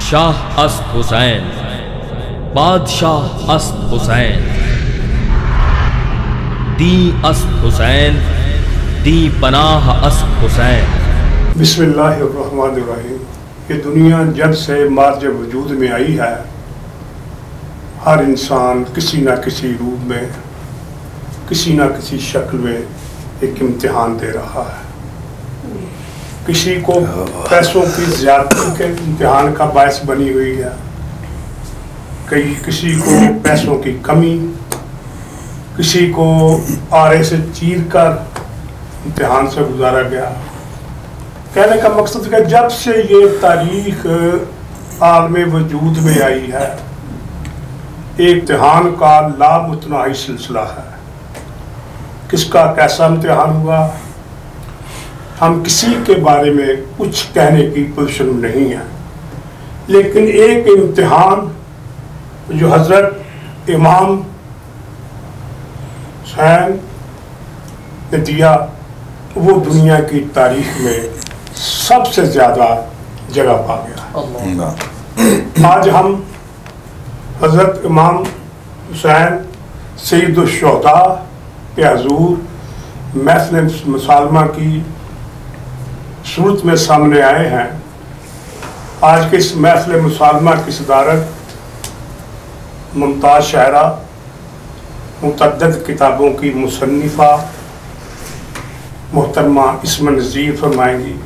शाह अस्त हुसैन, बादशाह अस्त हुसैन, दी अस्त हुसैन, दी पनाह अस्त हुसैन। बिस्मिल्लाहिर्रहमानिर्रहीम। ये दुनिया जब से मार्ज वजूद में आई है, हर इंसान किसी न किसी रूप में, किसी न किसी शक्ल में एक इम्तिहान दे रहा है। किसी को पैसों की ज़्यादती के इम्तिहान का बायस बनी हुई है, किसी को पैसों की कमी, किसी को आरे से चीर कर इम्तिहान से गुजारा गया। कहने का मकसद है जब से ये तारीख आलमे वजूद में आई है, एक इम्तिहान का लामुतनाही सिलसिला है। किसका कैसा इम्तिहान हुआ, हम किसी के बारे में कुछ कहने की पोजीशन में नहीं है, लेकिन एक इम्तिहान जो हजरत इमाम हुसैन ने दिया, वो दुनिया की तारीख में सबसे ज़्यादा जगह पा गया। आज हम हजरत इमाम हुसैन सैयदुश्शुहदा के हुज़ूर महफ़िल मुसालमा की सूरत में सामने आए हैं। आज के इस महफ़िल मुसालमा की सदारत मुमताज़ शायरा, मुतअद्दिद किताबों की मुसन्निफ़ा मोहतरमा इस्मा नज़ीर फरमाएंगी,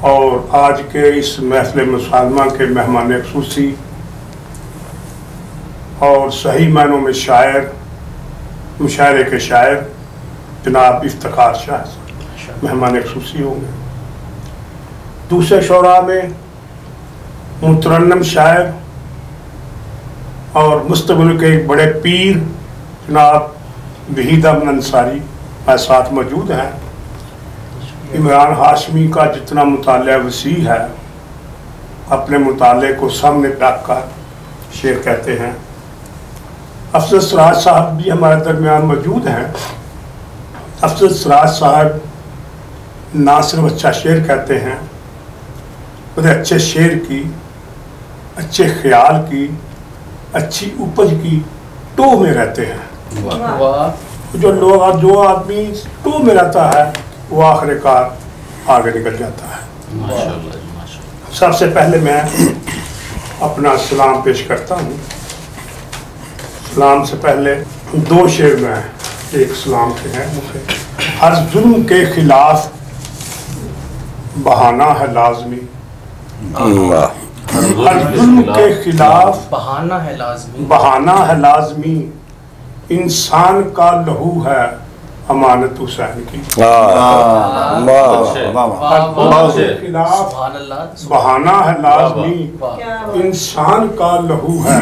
और आज के इस महफ़िल मुसालमा के मेहमान ख़ुसूसी और सही मायनों में शायर, मुशायरे के शायर जनाब इफ्तिखार शाह मेहमान ख़ुसूसी होंगे। दूसरे शोरा में मुतरन्नम शायर और मुस्तक़बिल के एक बड़े पीर जनाब वहीद अहमद अंसारी हमारे साथ मौजूद हैं। इमरान हाशमी का जितना मुताला वसी है, अपने मुताले को सामने रख कर शेर कहते हैं। अफजल सराज साहब भी हमारे दरमियान मौजूद हैं। अफजल सराज साहब ना सिर्फ अच्छा शेर कहते हैं, बड़े अच्छे शेर की, अच्छे ख्याल की, अच्छी उपज की टो में रहते हैं। जो आदमी टो में रहता है वो आखिरकार आगे निकल जाता है। सबसे पहले मैं अपना सलाम पेश करता हूँ। सलाम से पहले दो शेर में एक सलाम के हैं मुझे। हर जुल्म के खिलाफ बहाना है लाजमी, हर जुल्म के खिलाफ बहाना है लाजमी, इंसान का लहू है अमानत हुसैन की। बहाना है लाजमी, इंसान का लहू है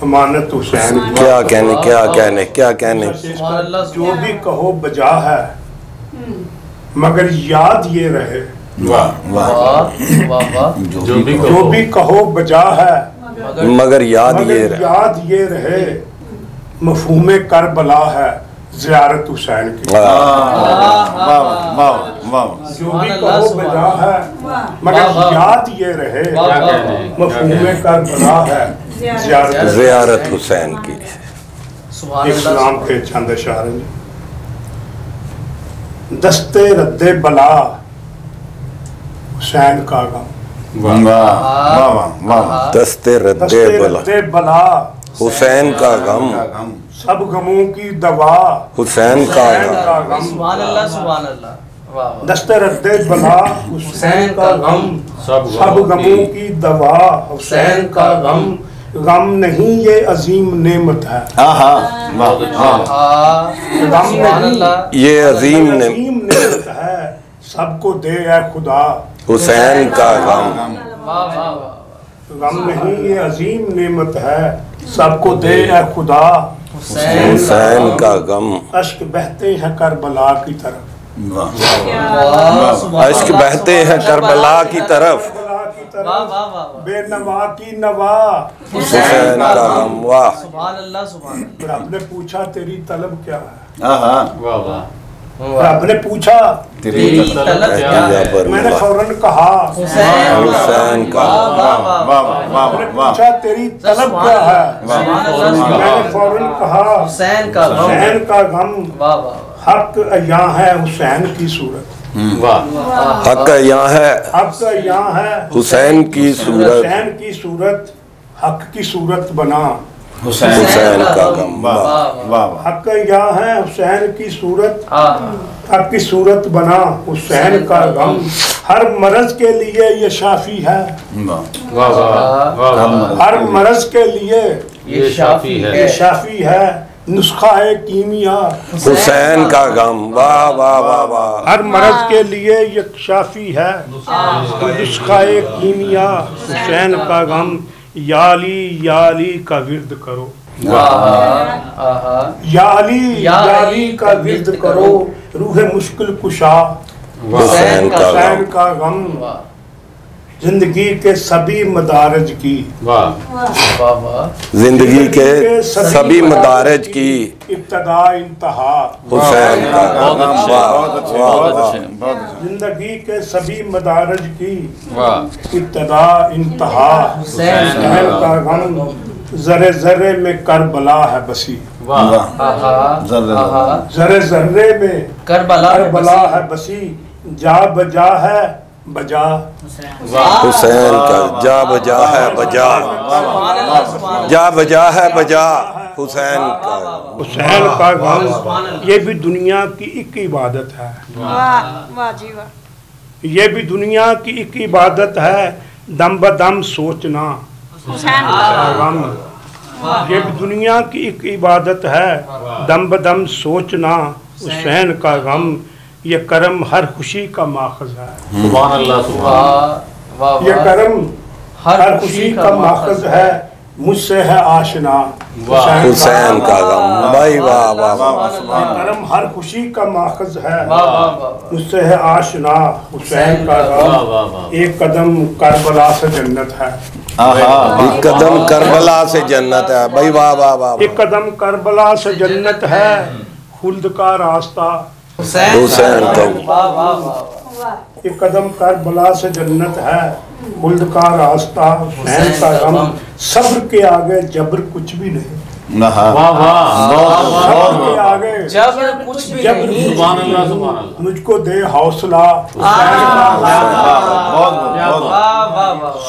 अमानत हुसैन की। क्या कहने जो भी कहो बजा है, मगर याद ये रहे, जो भी कहो बजा है, मगर याद ये रहे, मफ़हूमे करबला है ज़ियारत हुसैन की। जो भी कहो बजा है, मगर याद ये रहे, मफ़हूमे करबला है ज़ियारत हुसैन की। इस्लाम के चंद इशारे में दस्ते रद्दे बला हुसैन का गम, दस्ते रद्दे बला हुसैन का गम, सब गमों की दवा हुसैन का गम। दस्ते रद्दे बला हुसैन का गम, सब गमों की दवा हुसैन का गम। गम नहीं ये अजीम नेमत है, गम नहीं ये अजीम नेमत है, सबको दे ऐ खुदा हुसैन का गम। गम नहीं ये अजीम नेमत है, सबको दे ऐ खुदा हुसैन का गम। अश्क बहते हैं करबला की तरफ, अश्क बहते हैं करबला की तरफ, बेनवा की नवा हुसैन का गम। वाह, फिर आपने पूछा तेरी तलब क्या है, रब ने पूछा तेरी तलब क्या है? मैंने फौरन कहा हुसैन का। आपने पूछा तेरी तलब क्या है? मैंने फौरन कहा हुसैन का गम। हक यहाँ है हुसैन की सूरत। हक यहाँ है, हक यहाँ है हुसैन की सूरत। हुसैन की सूरत, हक की सूरत बना हुसैन का गम। हक यहाँ है हुसैन की सूरत, हक की सूरत बना हुसैन का गम। हर मर्ज के लिए ये शाफी है, हर मर्ज के लिए ये शाफी है, ये शाफी है। नुस्खा है कीमिया हुसैन का गम। वाह वाह वाह वाह। हर मर्ज के लिए ये शाफी है, नुस्खा है कीमिया हुसैन का गम। याली का विर्द करो, याली का विर्द करो। रूह मुश्किल कुशा हुसैन का गम। जिंदगी के सभी मदारज की, जिंदगी के सभी मदारज की इब्तदा इंतहा हुसैन का गम। जिंदगी के सभी मदारज की इब्तदा इंतहा हुसैन का गम। जरे जरे में करबला है बसी, जरे जरे में करबला है बसी। जा बजा है बजा हुसैन का। जा बजा है बजा, जा बजा है बजा हुसैन का। हुसैन का गम। ये भी दुनिया की एक इबादत है, वाह जी वाह। ये भी दुनिया की एक इबादत है। दम बदम सोचना हुसैन का गम। ये भी दुनिया की एक इबादत है। दम बदम सोचना हुसैन का गम। ये करम हर खुशी का माखज है, सुभान अल्लाह, सुभान। ये करम हर खुशी का माखज है। मुझसे है आशना हुसैन का गम। भाई वाह वाह वाह। करम हर खुशी का माखज है। मुझसे है आशना हुसैन का गम। एक कदम करबला से जन्नत है, एक कदम करबला से जन्नत है। भाई वाह वाह वाह। एक कदम करबला से जन्नत है। खुल्द का रास्ता हुसैन का। एक कदम करबला से जन्नत है। खुल्द का रास्ता हुसैन का गम। सब्र के आगे जबर कुछ भी नहीं, सब्र के आगे जबर कुछ भी नहीं। सुभान अल्लाह, सुभान अल्लाह। मुझको दे हौसला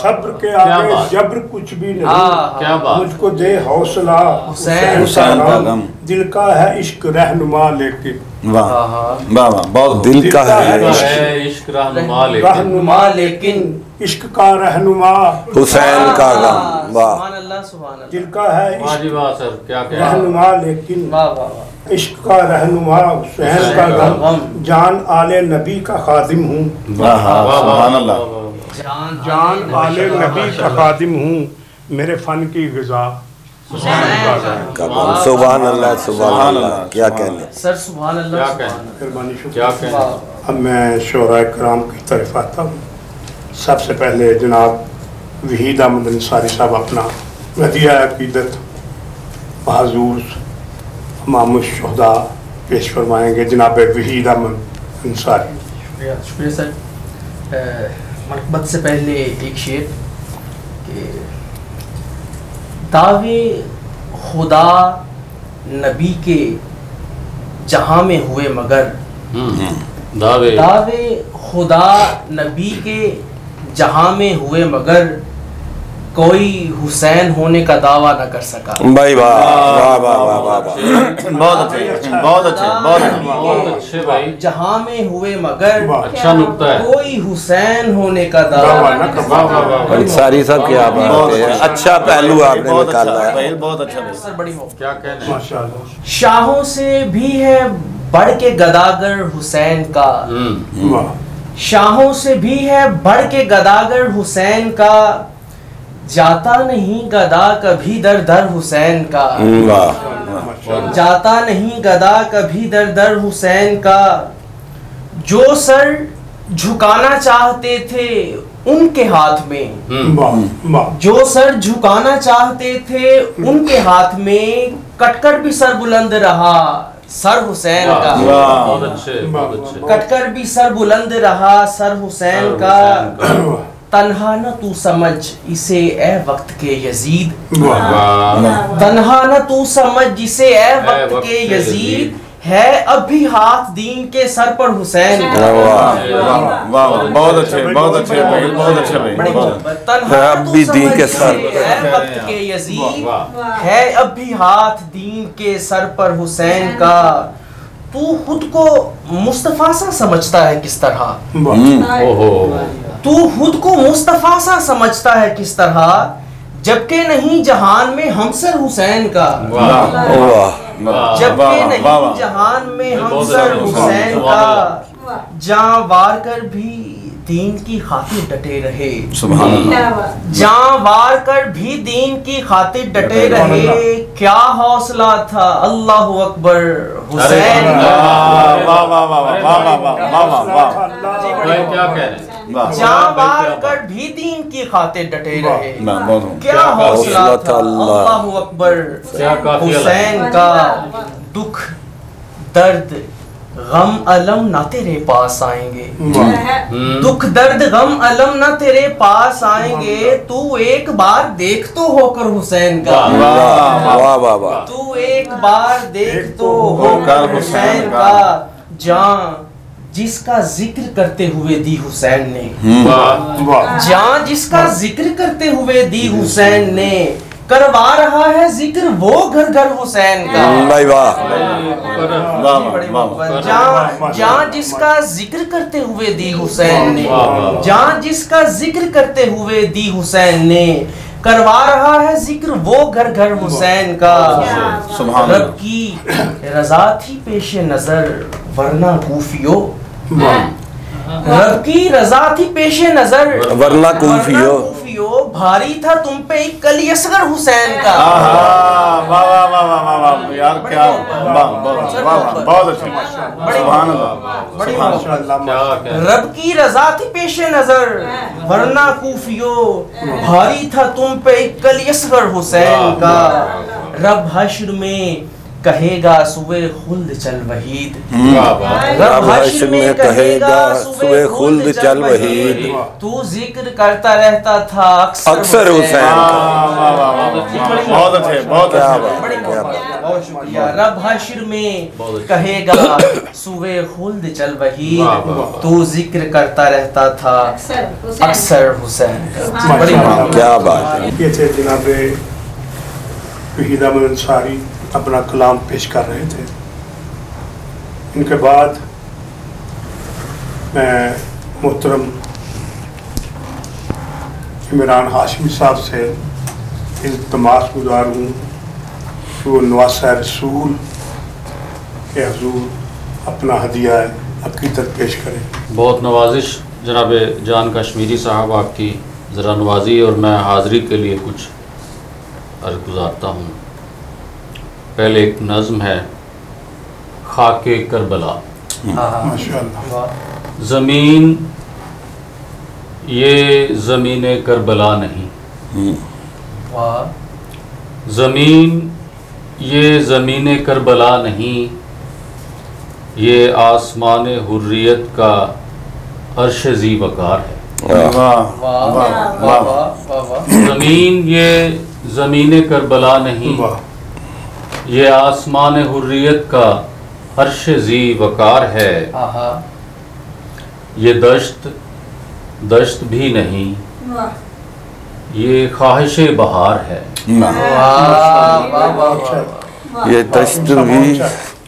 सब्र के आगे जबर कुछ भी नहीं। मुझको दे हौसला हुसैन का गम। दिल का है इश्क रहनुमा लेकिन, वाह वाह वाह। बहुत दिल का है इश्क रहनुमा लेकिन इश्क का रहनुमा हुसैन का गम। वाह। सुभान अल्लाह, सुभान अल्लाह। दिल का है इश्क रहनुमा लेकिन इश्क का रहनुमा हुसैन का गम। जान आले नबी का खादिम हूँ, सुभान अल्लाह। जान आले नबी का खादिम हूँ। मेरे फन की ग़िज़ा सुभान अल्लाह, सुभान अल्लाह। क्या कहने सर, सुभान अल्लाह। मेहरबानी शुक्रिया। अब मैं शोरा कराम की तरफ आता हूँ। सबसे पहले जनाब वहीद अहमद अंसारी साहब अपना वदिया अकीदत बहाजूर इमाम शुहदा पेश फरमाएंगे। जनाब वहीद अहमद अंसारी। शुक्रिया सर। मनक़बत से पहले एक शेर कि दावे खुदा नबी के जहाँ में हुए मगर, दावे खुदा नबी के जहाँ में हुए मगर कोई हुसैन होने का दावा न कर सका। भाई वाह वाह वाह वाह वाह। बहुत अच्छे, बहुत अच्छे, बहुत अच्छे भाई। जहाँ में हुए मगर अच्छा नुक्ता है, कोई हुसैन होने का दावा न कर सका। अंसारी साहब क्या बात है, अच्छा पहलू आपने निकाला है। बहुत अच्छा सर, बड़ी हो। क्या कहना है? शाहों से भी है बढ़ के गदागर हुसैन का, शाहों से भी है बढ़ के गदागर हुसैन का। जाता नहीं गदा कभी दर दर हुसैन का, जाता नहीं गदा कभी दर दर हुसैन का। जो सर झुकाना चाहते थे उनके हाथ में, जो सर झुकाना चाहते थे उनके हाथ में कटकर भी सर बुलंद रहा। सर हुसैन का। बहुत अच्छे, बहुत अच्छे। कटकर भी सर बुलंद रहा सर हुसैन का, तन्हा न तू समझ इसे ए वक्त के यजीद, तन्हा न तू समझ इसे ए वक्त के यजीद, है अब भी हाथ दीन के सर पर हुसैन का। बहुत अच्छे, बहुत अच्छे भाई, बहुत अच्छे भाई। तन्हा अब भी दीन के सर है वक्त के यजीद, है अब भी हाथ दीन के सर पर हुसैन का। तू खुद को मुस्तफा सा समझता है किस तरह, तू खुद को मुस्तफा सा समझता है किस तरह, जबकि नहीं जहान में हमसर हुसैन का, जबकि नहीं जहान में हमसर हुसैन का, जान वार कर भी दीन की खातिर डटे रहे, जान वार कर भी दीन की खातिर डटे रहे, क्या हौसला था अल्लाह अकबर हुसैन का। क्या कह रहे हैं? जान वार कर भी दीन की खातिर डटे रहे, क्या हौसला था अल्लाह अकबर हुसैन का। दुख दर्द गम अलम ना तेरे पास आएंगे, दुख दर्द गम अलम ना तेरे पास आएंगे, तू एक बार देख तो होकर हुसैन का, तू एक बार देख तो होकर हुसैन का। जान जिसका जिक्र करते हुए दी हुसैन ने, जान जिसका जिक्र करते हुए दी हुसैन ने, करवा रहा है जिक्र वो घर घर हुसैन का। जान जिसका जिक्र करते हुए दी हुसैन ने, जान जिसका जिक्र करते हुए दी हुसैन ने, करवा रहा है जिक्र वो घर घर हुसैन का। रब की रजा थी पेशे नजर वरना कूफियो, रब की रजा थी पेशे नजर वरना कूफियो, भारी था तुम पे एक कली असगर हुसैन का। यार क्या बहुत अच्छे, रब की रजा थी पेशे नजर वरना कूफियो, भारी था तुम पे एक कली असगर हुसैन का। रब हश्र में कहेगा सुबह खुल्द चल वहीद, रब हश्र में कहेगा सुबह खुल्द चल वहीद, तू जिक्र करता रहता था अक्सर हुसैन का। बहुत अच्छे, बहुत बहुत शुक्रिया। रब हश्र में कहेगा सुबह खुल्द चल वहीद, तू जिक्र करता रहता था अक्सर हुसैन का। क्या बात है। ये थे जनाब वहीद अहमद अंसारी अपना कलाम पेश कर रहे थे। इनके बाद मैं मोहतरम इमरान हाशमी साहब से इल्तमास गुजार हूँ कि वो नवासा रसूल के हुजूर अपना हदिया अकीदत पेश करें। बहुत नवाजिश जनाब जान कश्मीरी साहब आपकी ज़रा नवाजी, और मैं हाज़री के लिए कुछ अर्ज़ गुजारता हूँ। पहले एक नज़्म है खाके करबला। माशाअल्लाह। ज़मीन ये ज़मीने करबला नहीं, ज़मीन ये ज़मीने करबला नहीं, ये आसमान हुर्रियत का अर्श ज़ी वकार है। ज़मीन ये ज़मीने करबला नहीं, ये आसमान हुर्रियत का अर्श ज़ी वकार है। ये दश्त भी नहीं, ये ख्वाहिश बहार है। ये दश्त भी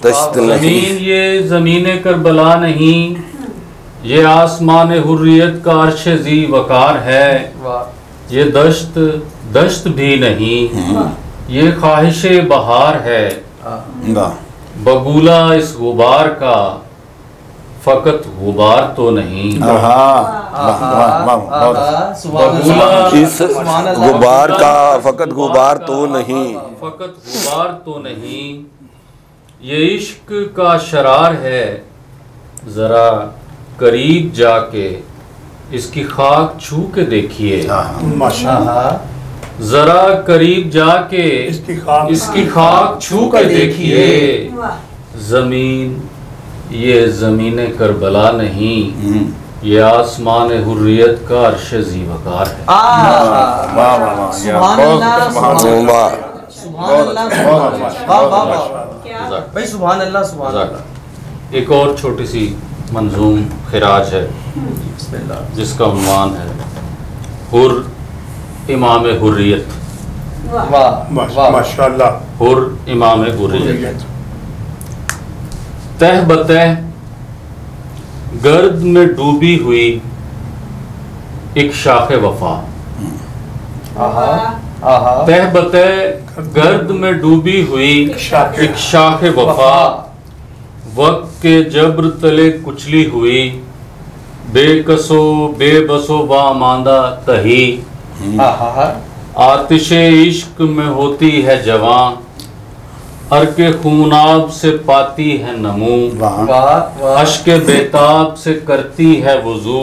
दश्त नहीं, ज़मीन ये ज़मीने करबला नहीं, ये आसमान हुर्रियत का अर्श ज़ी वकार है। ये दश्त भी नहीं, ये ख्वाहिश बहार है। बगुला इस गुबार का फकत गुबार तो नहीं, बगुला इस गुबार का फकत गुबार तो नहीं, फकत गुबार तो नहीं। ये इश्क का शरार है, ज़रा करीब जाके इसकी खाक छू के देखिए। जरा करीब जाके इसकी खाक छू कर देखिए। ज़मीन ये ज़मीन करबला नहीं, ये आसमान हुर्रियत का अर्श ज़ीवकार है। वाह वाह वाह, सुभान अल्लाह, सुभान अल्लाह भाई, सुभान अल्लाह, सुभान अल्लाह। एक और छोटी सी मंजूम खिराज है जिसका उन्वान है हुर इमाम हुर्रियत। वाह माशाअल्लाह। हुर इमाम हुर्रियत। तह बतह गर्द में डूबी हुई एक शाखे वफा। तह बतह गर्द में डूबी हुई एक शाखे वफा, वक्त के जब्र तले कुचली हुई, बेकसो बेबसो बामांदा तही, आतिशे इश्क में होती है जवां, अर्के खूनाब से पाती है नमू, अश्के बेताब से करती है वुजू।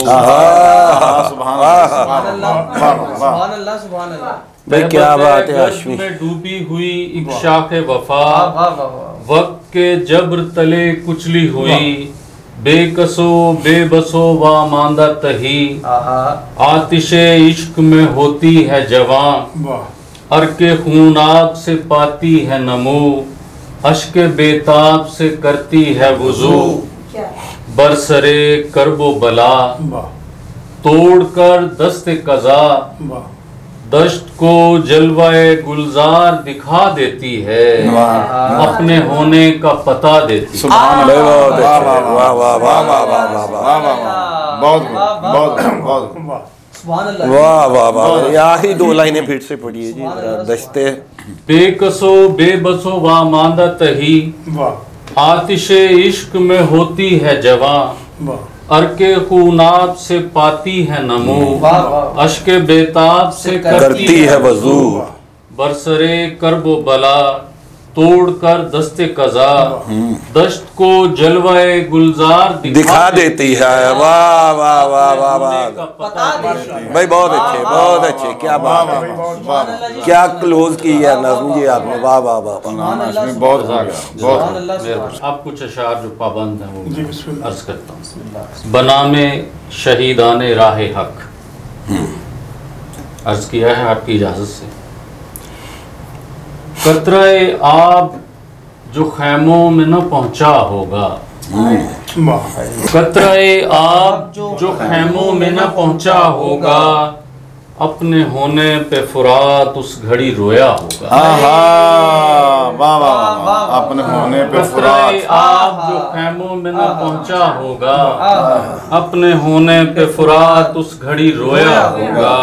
क्या बात है हाशमी। में डूबी हुई एक शाखे वफा, वक्त के जब्र तले कुचली हुई, बेकसो बेबसो व मांदा तही, आतिशे इश्क में होती है जवां, अर्के खूनाब से पाती है नमू, अश्के बेताब से करती है वुजू। बरसरे करबो बला तोड़कर दस्ते कज़ा, दश्त को जलवाए गुलजार दिखा देती है, अपने होने का पता देती है। वाह वाह वाह, आखिरी दो लाइनें फिर से पढ़िए जी। दश्ते बेकसो बेबसो व मांदा तही, आतिशे इश्क में होती है जवां, अर्के खूनाब से पाती है नमो, अश्के बेताब से करती है वजू। बरसरे करबो बला तोड़कर दस्ते कज़ा, दश्त को जलवाए गुलजार दिखा देती है। वाह वाह वाह वाह वाह भाई, बहुत अच्छे बहुत अच्छे, क्या बात है, क्या क्लोज की है नज़्म जी आपने। वाह वाह वाह, बहुत बहुत। अब कुछ अशार जो पाबंद हैं वो अर्ज करता हूँ। बनामे शहीदाने राह हक अर्ज किया है आपकी इजाज़त से। कतराए आब जो खैमों में न पहुंचा होगा, कतराए आब जो खैमों में न पहुंचा होगा, अपने होने पे फुरात उस घड़ी रोया होगा। वाह वाह, अपने होने पे कतराए आब जो खैमों में न पहुंचा होगा, अपने होने पे फुरात उस घड़ी रोया होगा।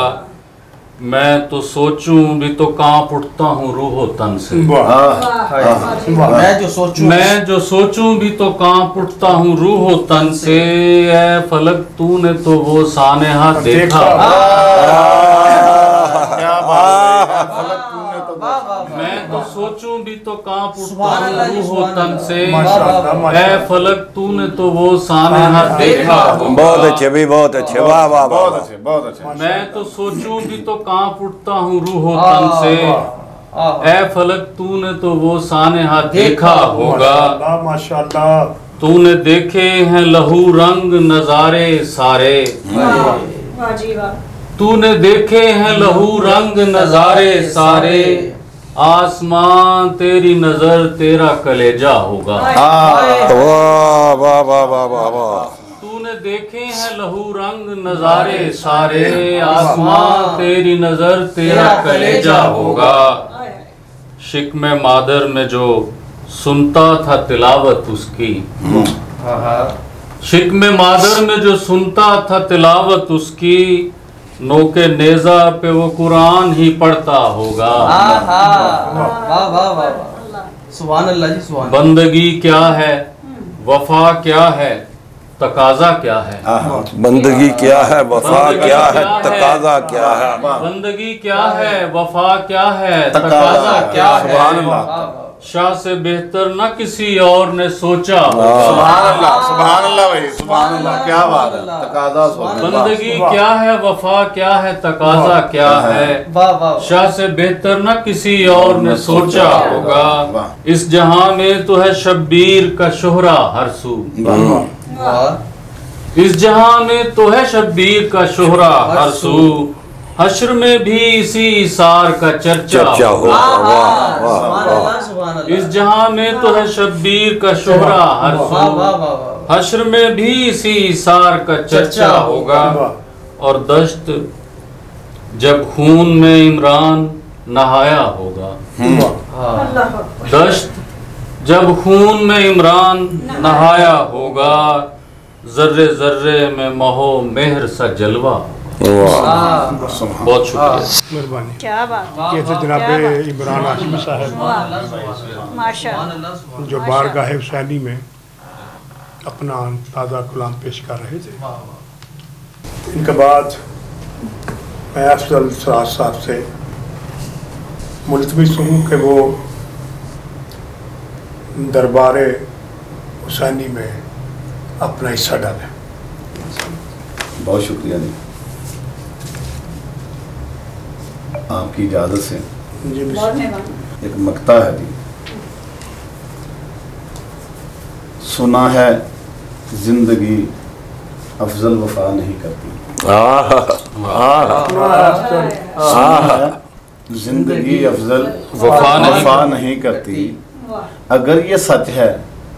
मैं तो सोचूं भी तो कांप उठता हूँ रूहो तन से। मैं जो सोचूं भी तो कांप उठता हूँ रूहो तन से, ऐ फलक तूने तो वो सानेहा देखा। मैं तो सोचूं भी तो कांप उठता हूँ रूहो तन से, ऐ फलक तूने तो वो सानेहा देखा। बहुत अच्छे भी, बहुत अच्छे। वाह वाह बहुत अच्छे बहुत अच्छे। मैं तो सोचूं भी तो कांप उठता हूँ रूहो तन से, ऐ फलक तूने तो वो सानेहा देखा होगा। माशाअल्लाह। तूने देखे हैं लहू रंग नजारे सारे, तूने देखे हैं लहू रंग नजारे सारे, आसमान तेरी नजर तेरा कलेजा होगा। वाह वाह वाह वाह वाह वाह। तूने देखे हैं लहू रंग नजारे सारे, आसमान तेरी नजर तेरा कलेजा होगा। शिकमे मादर में जो सुनता था तिलावत उसकी, शिकमे मादर में जो सुनता था तिलावत उसकी, नोके नेजा पे वो कुरान ही पढ़ता होगा। सुभान अल्लाह जी, सुभान। बंदगी क्या है, वफा क्या है, तकाजा क्या है? बंदगी क्या है, वफा क्या है, तकाजा क्या है? बंदगी क्या है, वफा क्या है, तकाजा क्या है? सुभान अल्लाह। शाह से बेहतर न किसी और ने सोचा। सुभान अल्लाह भाई, सुभान अल्लाह, क्या बात है। तकाजा बंदगी क्या है, वफा क्या है, तकाजा क्या है? शाह से बेहतर न किसी और ने सोचा होगा। इस जहां में तो है शब्बीर का शोहरा हर सू। इस जहां में तो है शब्बीर का शोहरा हर सू। हश्र में भी इसी इसार का चर्चा होगा। इस जहां में तो है शब्बीर का शोहरा हर सू। हश्र में भी इसी इसार का चर्चा होगा। और दश्त जब खून में इमरान नहाया होगा। दश्त जब खून में इमरान नहाया होगा। जर्रे जर्रे में महो मेहर सा जलवा। बहुत शुक्रिया, मेहरबानी। क्या बात, ये थे जनाब इमरान हाशमी साहब माशाअल्लाह, जो बारगाह हुसैनी में अपना ताज़ा कलाम पेश कर रहे थे। इनके बाद मैं अफजल सराज साहब से मुल्तमिस हूँ कि वो दरबार हुसैनी में अपना हिस्सा डालें। बहुत शुक्रिया जी, आपकी इजाज़त से एक मकता है जी। सुना है जिंदगी अफजल वफा नहीं करती। जिंदगी अफजल वफा नहीं करती। अगर ये सच है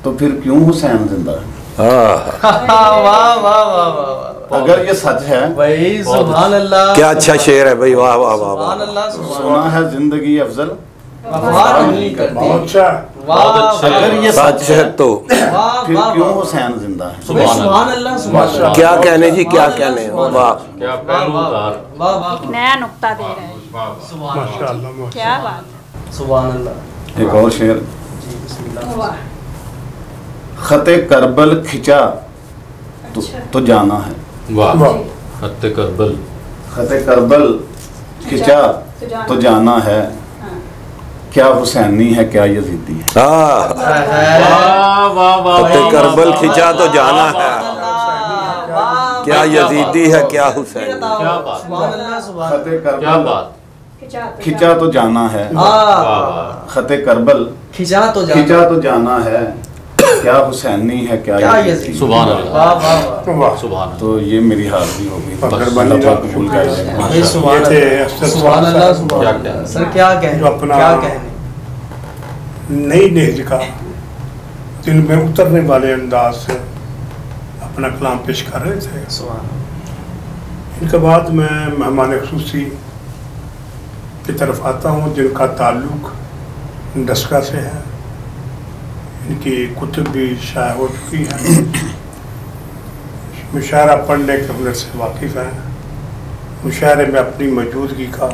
तो फिर क्यों हुसैन जिंदा है? अगर ये सच है भाई, सुभान अल्लाह, क्या अच्छा शेर है भाई, वाह वाह वाह वाह। सुभान अल्लाह, सुना है जिंदगी अफजल वफा नहीं करती। बहुत अच्छा। अगर ये सच है तो फिर क्यों हुसैन जिंदा है? सुभान अल्लाह, सुभान अल्लाह। क्या कहने जी, क्या कहने, वाह। क्या पहलूदार, एक नया नुक्ता दे रहे हैं। माशाअल्लाह, क्या बात, सुभान अल्लाह। एक और शेर। जी, बिस्मिल्लाह। खते करबल खिंचा तो जाना है। वाह, खत्ते करबल, खते करबल खिंचा तो जाना है। क्या हुसैनी है, क्या यजीदी है? वाह वाह वाह, खत्ते करबल खिंचा तो जाना है। क्या यजीदी है, क्या हुसैन। क्या बात, खते क्या करबल बात, खिंचा तो जाना है। खते करबल खिंचा तो जाना है। क्या हुसैनी है, क्या यजीदी। सुभान अल्लाह, सुभान तो ये मेरी हाजिरी हो गई। मेहरबानी अल्लाह पाक कबूल कर ले। ये थे अफजल सुभान अल्लाह, साहब सुभान अल्लाह। सर क्या कहें, जो अपना क्या कहने। नई नहज का दिल में उतरने वाले अंदाज से अपना कलाम पेश कर रहे थे। इनके बाद मैं मेहमान खुसूसी की तरफ आता हूँ जिनका ताल्लुक डस्का से है। इनकी कुतुब भी शाया हो चुकी है, मुशायरा पढ़ने के हुनर से वाकिफ़ हैं। मुशायरे में अपनी मौजूदगी का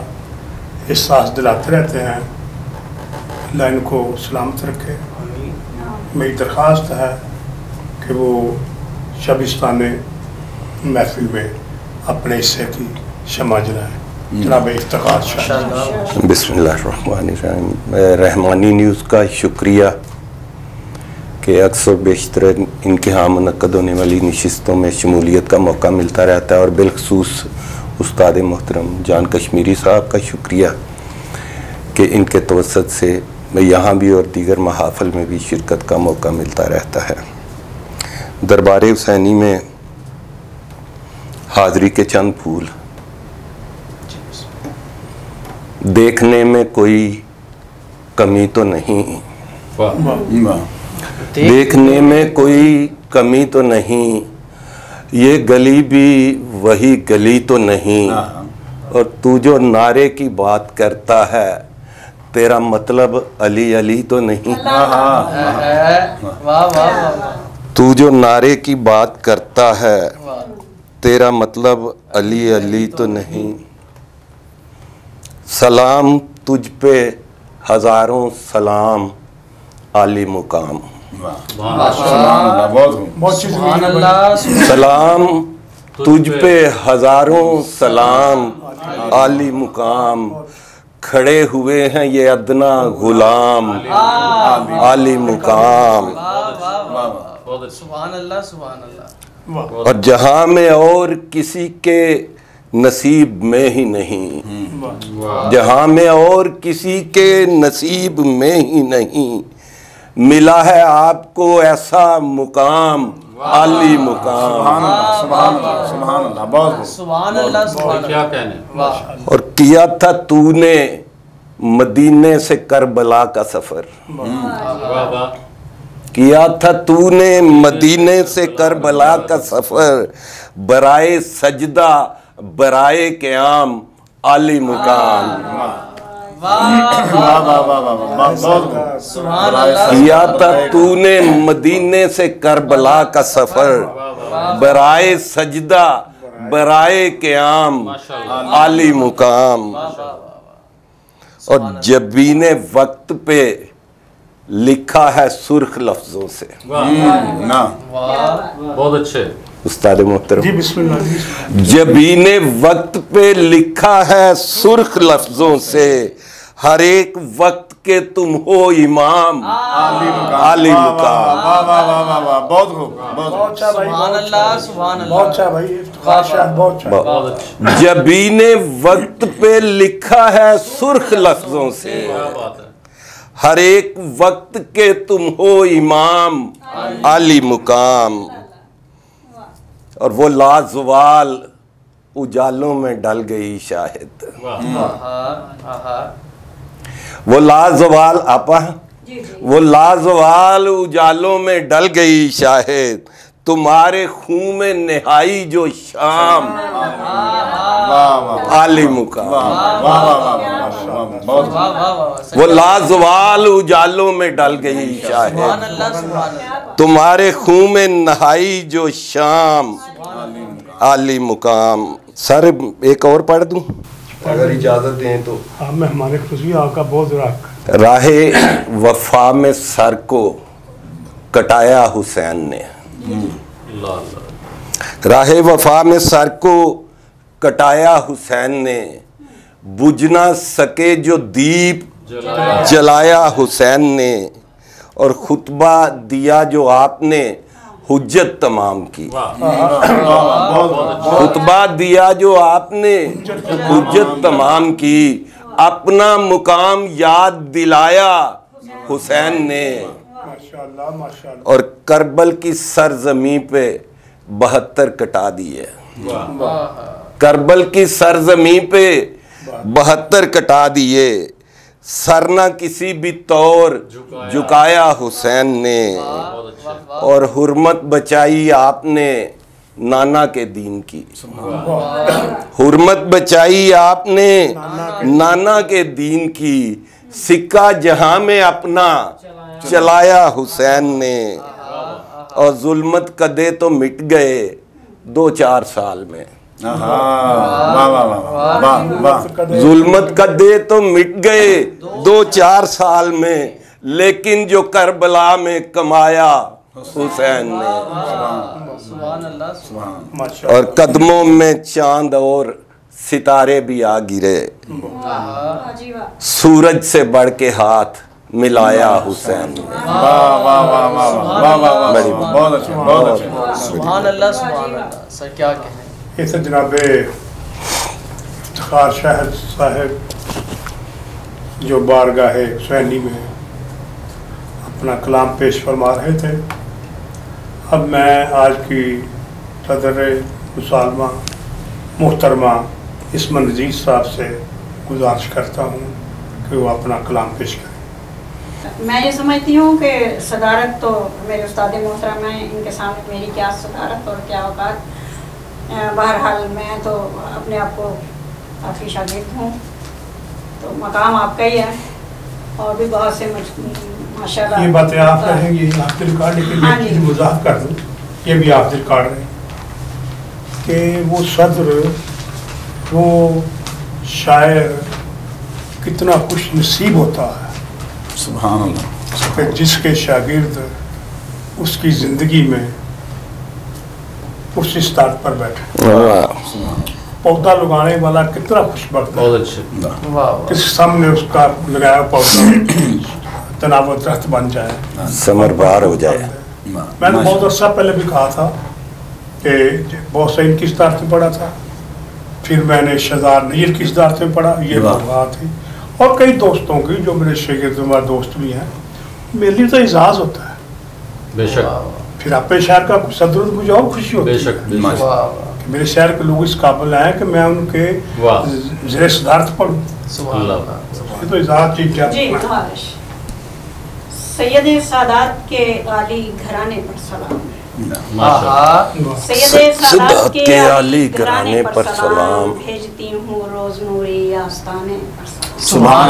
एहसास दिलाते रहते हैं। अल्लाह इनको सलामत रखे। मेरी दरख्वास्त है कि वो शबिस्तान महफिल में अपने हिस्से की शमा जलाएँ। जनाब इफ्तिखार शाह। बिस्मिल्लाहिर्रहमानिर्रहीम। रहमानी न्यूज़ का शुक्रिया कि अक्सर बेशतर इनके यहाँ मुनक्कद होने वाली नशिस्तों में शमूलियत का मौका मिलता रहता है। और बिलखसूस उस्ताद मोहतरम जान कश्मीरी साहब का शुक्रिया कि इनके तवसत से मैं यहाँ भी और दीगर महाफिल में भी शिरकत का मौका मिलता रहता है। दरबार हुसैनी में हाज़री के चंद फूल। देखने में कोई कमी तो नहीं, देखने में कोई कमी तो नहीं, ये गली भी वही गली तो नहीं। और तू जो नारे की बात करता है तेरा मतलब अली अली तो नहीं। तू जो नारे की बात करता है तेरा मतलब अली अली तो नहीं। सलाम तुझ पे हजारों सलाम आली मुकाम। सलाम तुझ पे हजारों सलाम आली मुकाम, खड़े हुए हैं ये अदना गुलाम आली मुकाम। सुभान अल्लाह, सुभान अल्लाह। और जहां में और किसी के नसीब में ही नहीं, जहां में और किसी के नसीब में ही नहीं, मिला है आपको ऐसा मुकाम आली मुकाम। सुभान अल्लाह, सुभान क्या कहने। और किया था तूने मदीने से करबला का सफर, किया था तूने मदीने से करबला का सफर, बराए सजदा बराए क़याम आली मुकाम। किया था तूने मदीने से करबला का सफर, बराए सजदा बराए क़याम आली मुकाम। और जबीने वक्त पे लिखा है सुर्ख लफ्जों से। बहुत अच्छे उस्ताद मोहतरम जी, बिस्मिल्लाह। जबीने वक्त पे लिखा है सुर्ख लफ्जों से, हर एक वक्त के तुम हो इमाम आली मुकाम। बहुत खूब, बहुत सुभान अल्लाह, सुभान अल्लाह। बहुत अच्छा भाई, बहुत अच्छा। जबीने वक्त पे लिखा है सुर्ख लफ्जों से, हर एक वक्त के तुम हो इमाम आली मुकाम। और वो लाजवाल उजालों में डल गई शाहिद, वो लाजवाल आपा, वो लाजवाल उजालों में डल गई शाहिद, तुम्हारे खून में निहाई जो शाम आली मुकाम। वो लाजवाल उजालों में डल गई शाहिद, तुम्हारे खून में नहाई जो शाम आली मुकाम। सर एक और पढ़ दूं अगर इजाजत दें तो। हाँ, मैं हमारे खुशी आपका बहुत राहे वफा में सर को कटाया हुसैन ने, राहे वफा में सर को कटाया हुसैन ने, बुझ ना सके जो दीप जलाया हुसैन ने, और खुतबा दिया जो आपने हुज्जत तमाम की। खुतबा दिया जो आपने हुज्जत तमाम की, अपना मुकाम याद दिलाया हुसैन ने। और करबल की सरजमी पे 72 कटा दिए, करबल की सरजमी पे 72 कटा दिए, सर ना किसी भी तौर झुकाया हुसैन ने। और हुर्मत बचाई आपने नाना के दीन की, हुर्मत बचाई आपने नाना के दीन की, सिक्का जहां में अपना चलाया हुसैन ने। और जुल्मत कदे तो मिट गए 2-4 साल में, जुल्मत कदे तो मिट गए 2-4 साल में, लेकिन जो करबला में कमाया हुसैन ने। और कदमों में चांद और सितारे भी आ गिरे, सूरज से बढ़ के हाथ मिलाया हुसैन ने। सुभान अल्लाह, सुभान अल्लाह। सर क्या कहें। इस जनाब इफ्तिखार शाह साहब जो बारगाह हुसैनी में अपना कलाम पेश फरमा रहे थे, अब मैं आज की सदर मुसालमा मोहतरमा इसमत नज़ीर साहब से गुजारिश करता हूँ कि वो अपना कलाम पेश करें। मैं ये समझती हूँ कि सदारत तो मेरे उस्ताद मोहतरम हैं, इनके सामने मेरी क्या सदारत और क्या औकात। बहरहाल मैं तो अपने आप को आपकी शागिर्द हूँ, तो मकाम आपका ही है और भी बहुत से माशाल्लाह ये बातें आप कहेंगी, आप रिकॉर्ड के लिए वजाहत कर दूँ, ये भी आप रिकॉर्ड रहे कि वो सदर, वो शायर कितना खुश नसीब होता है सुभान अल्लाह, कि जिसके शागिर्द उसकी ज़िंदगी में उस स्टार्ट पर बैठे। पौधा लगाने वाला कितना खुशबख्त है, किस सामने उसका लगाया पौधा तनाव दरख्त बन जाए, समरबार हो जाए। मैंने बहुत अर्सा पहले भी कहा था कि बहुत से इनकी स्टार्ट में पढ़ा था, फिर मैंने शहजाद नज़ीर की स्टार्ट में पढ़ा, ये बात थी, और कई दोस्तों की जो मेरे शागिर्द दोस्त भी हैं। मेरे लिए तो एजाज़ होता है बेशक। फिर अपने शहर का सदर मुझे और खुशी होती है कि मेरे शहर के लोग इस काबिल हैं कि मैं उनके ज़ेरे सदारत पढ़ूँ। ये तो इजाज़त चीज़ क्या सैयद सादात के आली घराने पर सलाम। सदात के आली घराने पर सलाम। भेजती हूँ रोज नूरी आस्ताने पर सलाम। सुभान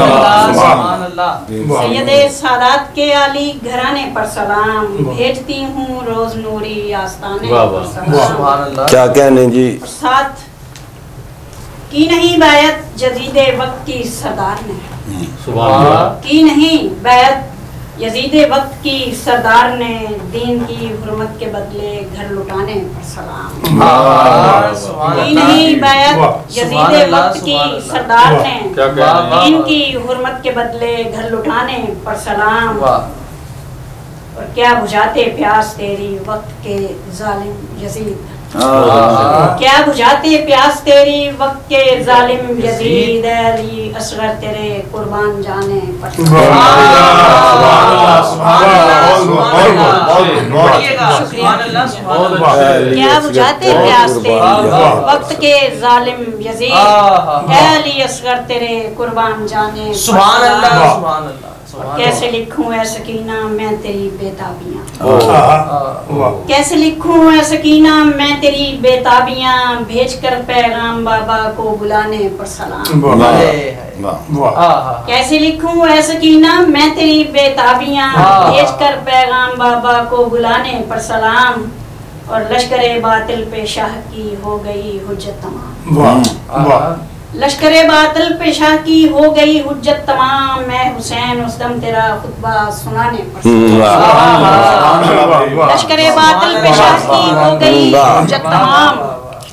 अल्लाह। सैयद सादात के आली घराने पर सलाम, भेजती हूँ रोज नूरी आस्ताने पर सलाम। क्या कहने जी। साथ की नहीं बैत जदीदे वक्त की सरदार ने, की नहीं बैत यजीदे वक्त की सरदार ने, दीन की हुर्मत के बदले घर लुटाने पर सलाम। नहीं बैत यजीदे वक्त की सरदार ने, दीन की हुर्मत के बदले घर लुटाने पर सलाम। और क्या बुझाते प्यास तेरी वक्त के जालिम यजीद, क्या बुझाते प्यास तेरी वक्त के जालिम यजीद, अली असगर तेरे कुर्बान जाने पर। क्या बुझाते प्यास तेरी वक्त के जालिम यजीद, अली असगर तेरे कुर्बान जाने। सुभान अल्लाह, सुभान अल्लाह। कैसे लिखूं ऐ सकीना मैं तेरी बेताबियां, कैसे लिखूं ऐ सकीना मैं तेरी बेताबियां, भेज कर पैगाम बाबा को बुलाने पर सलाम। कैसे लिखूं ऐ सकीना मैं तेरी बेताबियां, भेज कर पैगाम बाबा को बुलाने पर सलाम। और लश्करे बातिल पे शाह की हो गई हुज्जत तमाम, लश्करे बातिल पे शाह की हो गई हुज्जत तमाम, मैं हुसैन उस दम तेरा खुतबा सुनाने पर। लश्करे बातिल पे शाह की हो गई हुज्जत तमाम,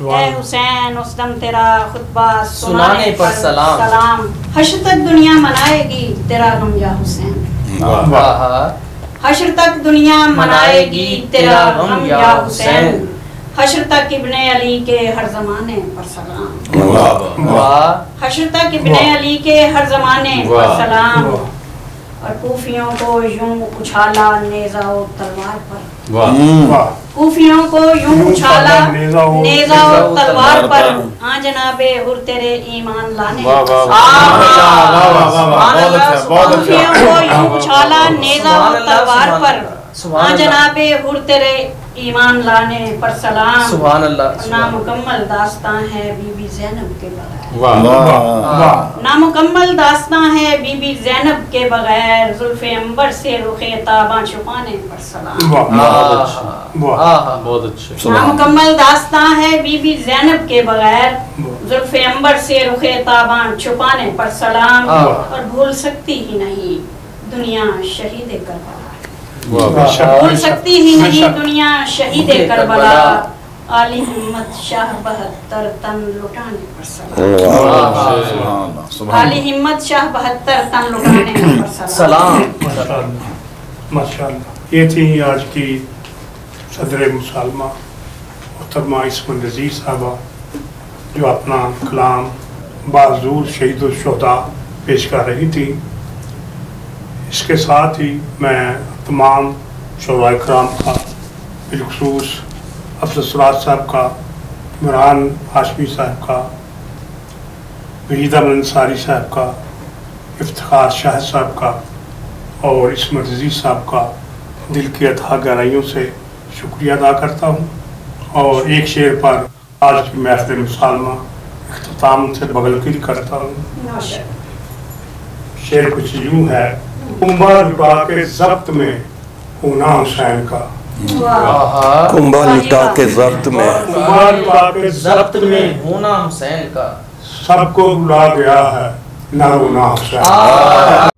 मैं हुसैन उस दम तेरा खुतबा सुनाने पर सलाम। हश्र तक दुनिया मनाएगी तेरा गम या हुसैन, हश्र तक दुनिया मनाएगी तेरा गम या हुसैन। हश्र तक इब्ने अली के हर जमाने पर सलाम, हश्र तक इब्ने अली के हर जमाने पर सलाम। और कूफियों को यूं उछाला नेज़ा और तलवार पर, कूफियों को यूं उछाला नेज़ा और तलवार पर, हाँ जनाबे हुर तेरे ईमान लाने। कूफियों को यूं उछाला नेज़ा और तलवार पर, हाँ जनाबे हुर तेरे ईमान लाने पर सलाम। सुभान अल्लाह। नामुकम्मल दास्तां है बीबी ज़ैनब के बगैर, नामुकम्मल दास्तां है बीबी ज़ैनब के बगैर, जुल्फ़े अंबर से रुखे ताबा छुपाने पर सलाम। बहुत अच्छे। नामुकम्मल दास्तां है बीबी ज़ैनब के बगैर, जुल्फ़े अंबर से रुखे ताबा छुपाने पर सलाम। और भूल सकती ही नहीं दुनिया शहीद करबला, भूल सकती ही नहीं दुनिया शहीद करबला, आली हिम्मत शाह 72 तन लुटाने पर सलाम। आली हिम्मत शाह 72 तन लुटाने पर सलाम। माशाअल्लाह। ये थी आज की सदर मुसलमा मोहतरमा इस्मत नज़ीर साहबा, जो अपना कलाम बाज़ूर शहीद शुहदा पेश कर रही थी। इसके साथ ही मैं तमाम शोराए कराम का, बिलखुसूस अफसर सराज साहब का, इमरान हाशमी साहब का, वहीदा अंसारी साहब का, इफ्तिखार शाह साहब का और इस्मत अजीज़ साहब का दिल की अथाह गहराइयों से शुक्रिया अदा करता हूँ। और एक शेर पर आज की महफिल मुसलमा इख्तिताम से बगलगिरी करता हूँ। शेर कुछ यूँ है, कुंभा लुटा के ज़ब्त में होना हुसैन का, कुंभा लुटा के ज़ब्त में, कुंभा लुटा के ज़ब्त में होना हुसैन का, सबको बुला गया है ना रोना हुसैन।